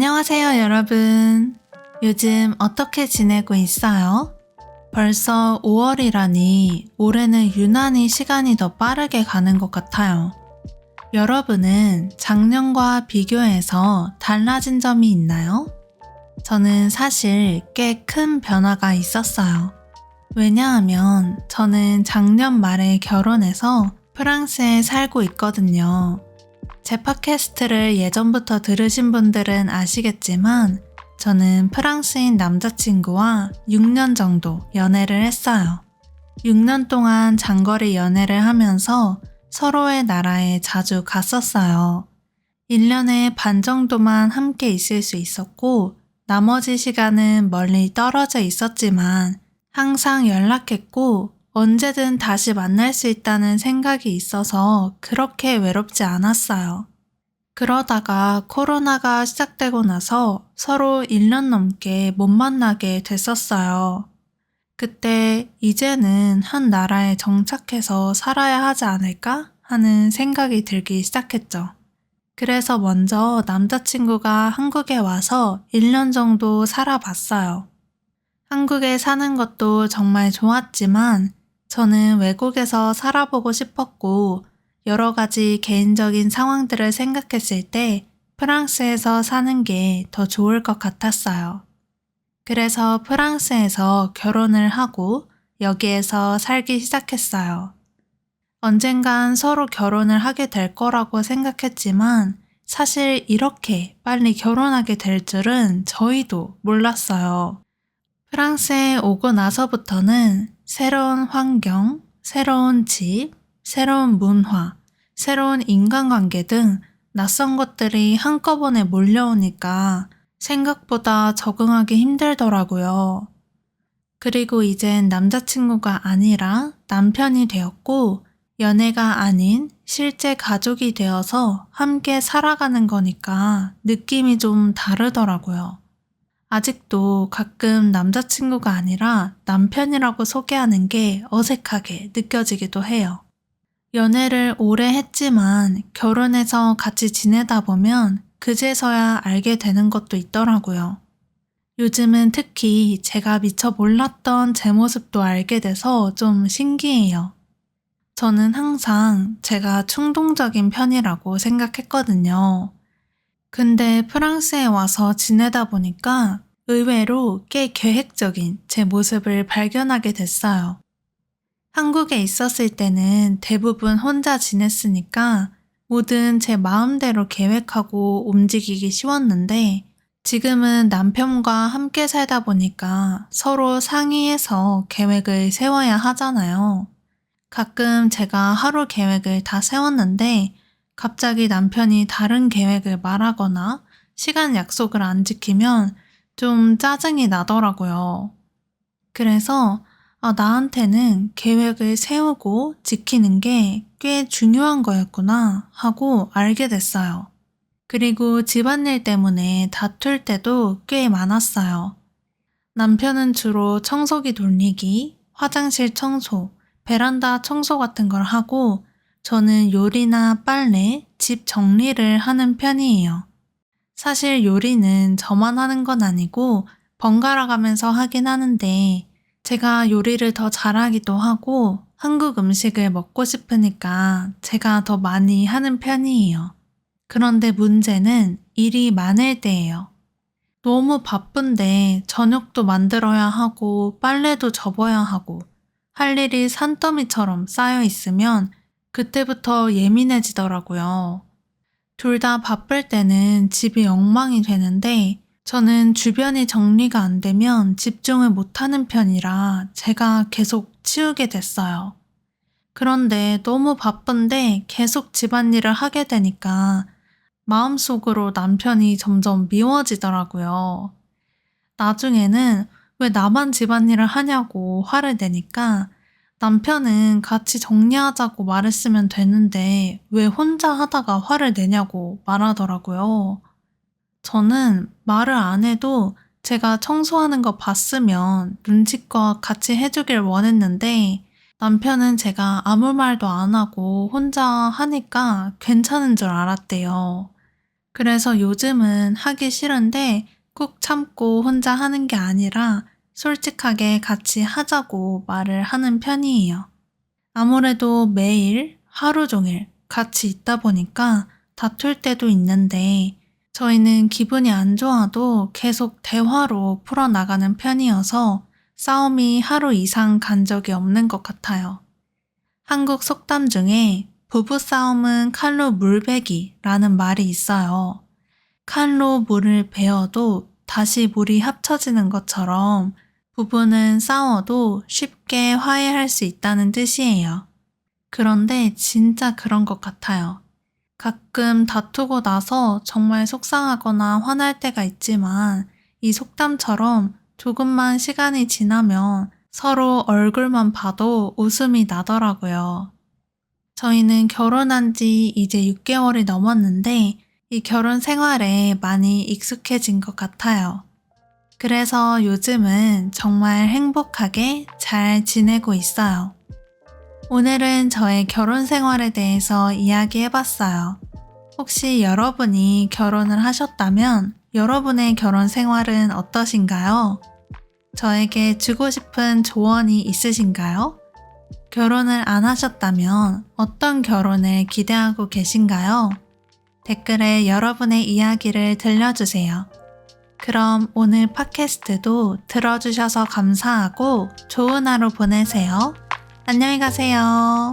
안녕하세요, 여러분. 요즘 어떻게 지내고 있어요? 벌써 5월이라니 올해는 유난히 시간이 더 빠르게 가는 것 같아요. 여러분은 작년과 비교해서 달라진 점이 있나요? 저는 사실 꽤 큰 변화가 있었어요. 왜냐하면 저는 작년 말에 결혼해서 프랑스에 살고 있거든요. 제 팟캐스트를 예전부터 들으신 분들은 아시겠지만 저는 프랑스인 남자친구와 6년 정도 연애를 했어요. 6년 동안 장거리 연애를 하면서 서로의 나라에 자주 갔었어요. 1년에 반 정도만 함께 있을 수 있었고 나머지 시간은 멀리 떨어져 있었지만 항상 연락했고 언제든 다시 만날 수 있다는 생각이 있어서 그렇게 외롭지 않았어요. 그러다가 코로나가 시작되고 나서 서로 1년 넘게 못 만나게 됐었어요. 그때 이제는 한 나라에 정착해서 살아야 하지 않을까 하는 생각이 들기 시작했죠. 그래서 먼저 남자친구가 한국에 와서 1년 정도 살아봤어요. 한국에 사는 것도 정말 좋았지만 저는 외국에서 살아보고 싶었고 여러 가지 개인적인 상황들을 생각했을 때 프랑스에서 사는 게 더 좋을 것 같았어요. 그래서 프랑스에서 결혼을 하고 여기에서 살기 시작했어요. 언젠간 서로 결혼을 하게 될 거라고 생각했지만 사실 이렇게 빨리 결혼하게 될 줄은 저희도 몰랐어요. 프랑스에 오고 나서부터는 새로운 환경, 새로운 집, 새로운 문화, 새로운 인간관계 등 낯선 것들이 한꺼번에 몰려오니까 생각보다 적응하기 힘들더라고요. 그리고 이젠 남자친구가 아니라 남편이 되었고 연애가 아닌 실제 가족이 되어서 함께 살아가는 거니까 느낌이 좀 다르더라고요. 아직도 가끔 남자친구가 아니라 남편이라고 소개하는 게 어색하게 느껴지기도 해요. 연애를 오래 했지만 결혼해서 같이 지내다 보면 그제서야 알게 되는 것도 있더라고요. 요즘은 특히 제가 미처 몰랐던 제 모습도 알게 돼서 좀 신기해요. 저는 항상 제가 충동적인 편이라고 생각했거든요. 근데 프랑스에 와서 지내다 보니까 의외로 꽤 계획적인 제 모습을 발견하게 됐어요. 한국에 있었을 때는 대부분 혼자 지냈으니까 뭐든 제 마음대로 계획하고 움직이기 쉬웠는데 지금은 남편과 함께 살다 보니까 서로 상의해서 계획을 세워야 하잖아요. 가끔 제가 하루 계획을 다 세웠는데 갑자기 남편이 다른 계획을 말하거나 시간 약속을 안 지키면 좀 짜증이 나더라고요. 그래서 나한테는 계획을 세우고 지키는 게 꽤 중요한 거였구나 하고 알게 됐어요. 그리고 집안일 때문에 다툴 때도 꽤 많았어요. 남편은 주로 청소기 돌리기, 화장실 청소, 베란다 청소 같은 걸 하고 저는 요리나 빨래, 집 정리를 하는 편이에요. 사실 요리는 저만 하는 건 아니고 번갈아 가면서 하긴 하는데 제가 요리를 더 잘하기도 하고 한국 음식을 먹고 싶으니까 제가 더 많이 하는 편이에요. 그런데 문제는 일이 많을 때예요. 너무 바쁜데 저녁도 만들어야 하고 빨래도 접어야 하고 할 일이 산더미처럼 쌓여 있으면 그때부터 예민해지더라고요. 둘 다 바쁠 때는 집이 엉망이 되는데 저는 주변이 정리가 안 되면 집중을 못하는 편이라 제가 계속 치우게 됐어요. 그런데 너무 바쁜데 계속 집안일을 하게 되니까 마음속으로 남편이 점점 미워지더라고요. 나중에는 왜 나만 집안일을 하냐고 화를 내니까 남편은 같이 정리하자고 말했으면 되는데 왜 혼자 하다가 화를 내냐고 말하더라고요. 저는 말을 안 해도 제가 청소하는 거 봤으면 눈치껏 같이 해주길 원했는데 남편은 제가 아무 말도 안 하고 혼자 하니까 괜찮은 줄 알았대요. 그래서 요즘은 하기 싫은데 꾹 참고 혼자 하는 게 아니라 솔직하게 같이 하자고 말을 하는 편이에요. 아무래도 매일 하루 종일 같이 있다 보니까 다툴 때도 있는데 저희는 기분이 안 좋아도 계속 대화로 풀어나가는 편이어서 싸움이 하루 이상 간 적이 없는 것 같아요. 한국 속담 중에 부부싸움은 칼로 물베기라는 말이 있어요. 칼로 물을 베어도 다시 물이 합쳐지는 것처럼 부부는 싸워도 쉽게 화해할 수 있다는 뜻이에요. 그런데 진짜 그런 것 같아요. 가끔 다투고 나서 정말 속상하거나 화날 때가 있지만 이 속담처럼 조금만 시간이 지나면 서로 얼굴만 봐도 웃음이 나더라고요. 저희는 결혼한 지 이제 6개월이 넘었는데 이 결혼 생활에 많이 익숙해진 것 같아요. 그래서 요즘은 정말 행복하게 잘 지내고 있어요. 오늘은 저의 결혼 생활에 대해서 이야기해봤어요. 혹시 여러분이 결혼을 하셨다면 여러분의 결혼 생활은 어떠신가요? 저에게 주고 싶은 조언이 있으신가요? 결혼을 안 하셨다면 어떤 결혼을 기대하고 계신가요? 댓글에 여러분의 이야기를 들려주세요. 그럼 오늘 팟캐스트도 들어주셔서 감사하고 좋은 하루 보내세요. 안녕히 가세요.